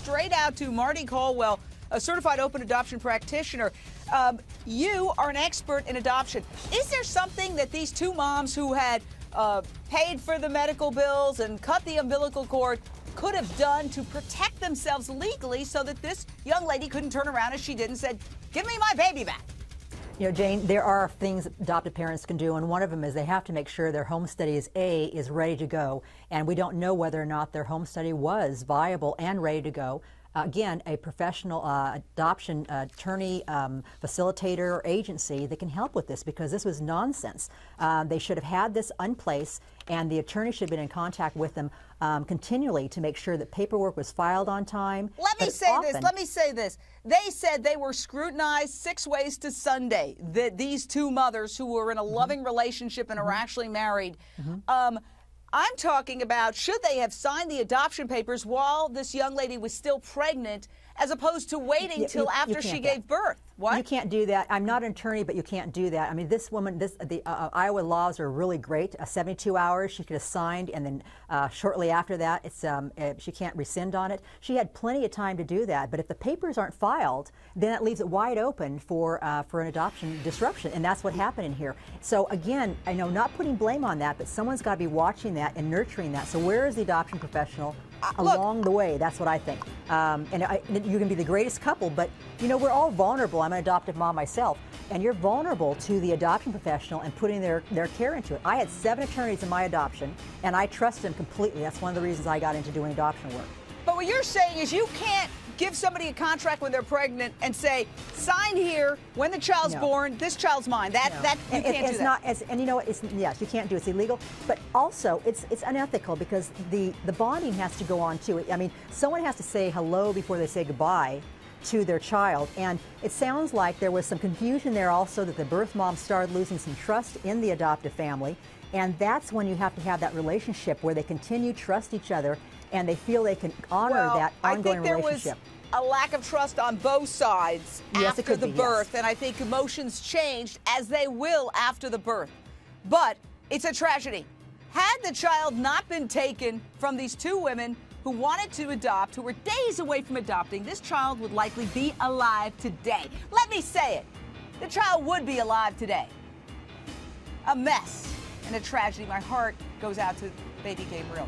straight out to Marty Caldwell, a certified open adoption practitioner. You are an expert in adoption. Is there something that these two moms who had paid for the medical bills and cut the umbilical cord could have done to protect themselves legally so that this young lady couldn't turn around as she did and said, "Give me my baby back"? You know, Jane, there are things that adoptive parents can do, and one of them is they have to make sure their home study is ready to go. And we don't know whether or not their home study was viable and ready to go. Again, a professional adoption attorney, facilitator, or agency that can help with this, because this was nonsense. They should have had this in place, and the attorney should have been in contact with them continually to make sure that paperwork was filed on time. Let me say this. They said they were scrutinized 6 ways to Sunday, that these two mothers who were in a loving relationship and are actually married. I'm talking about, should they have signed the adoption papers while this young lady was still pregnant, as opposed to waiting till after she gave birth? What? You can't do that. I'm not an attorney, but you can't do that. I mean, this woman, the Iowa laws are really great. 72 hours she could have signed, and then shortly after that, she can't rescind on it. She had plenty of time to do that. But if the papers aren't filed, then it leaves it wide open for an adoption disruption, and that's what happened in here. So again, I know, not putting blame on that, but someone's got to be watching that and nurturing that. So where is the adoption professional along the way? That's what I think. You can be the greatest couple, but you know, we're all vulnerable. I'm an adoptive mom myself, and you're vulnerable to the adoption professional and putting their care into it. I had 7 attorneys in my adoption, and I trust them completely. That's one of the reasons I got into doing adoption work. But what you're saying is you can't give somebody a contract when they're pregnant and say, sign here, when the child's born, this child's mine. You can't do that. And you know what? Yes, you can't do it. It's illegal. But also, it's unethical, because the bonding has to go on too. I mean, someone has to say hello before they say goodbye to their child. And it sounds like there was some confusion there also, that the birth mom started losing some trust in the adoptive family. And that's when you have to have that relationship where they continue to trust each other and they feel they can honor that ongoing relationship. I think there was a lack of trust on both sides after the birth, and I think emotions changed, as they will after the birth. But it's a tragedy. Had the child not been taken from these two women who wanted to adopt, who were days away from adopting, this child would likely be alive today. Let me say it. The child would be alive today. A mess and a tragedy. My heart goes out to baby Gabriel.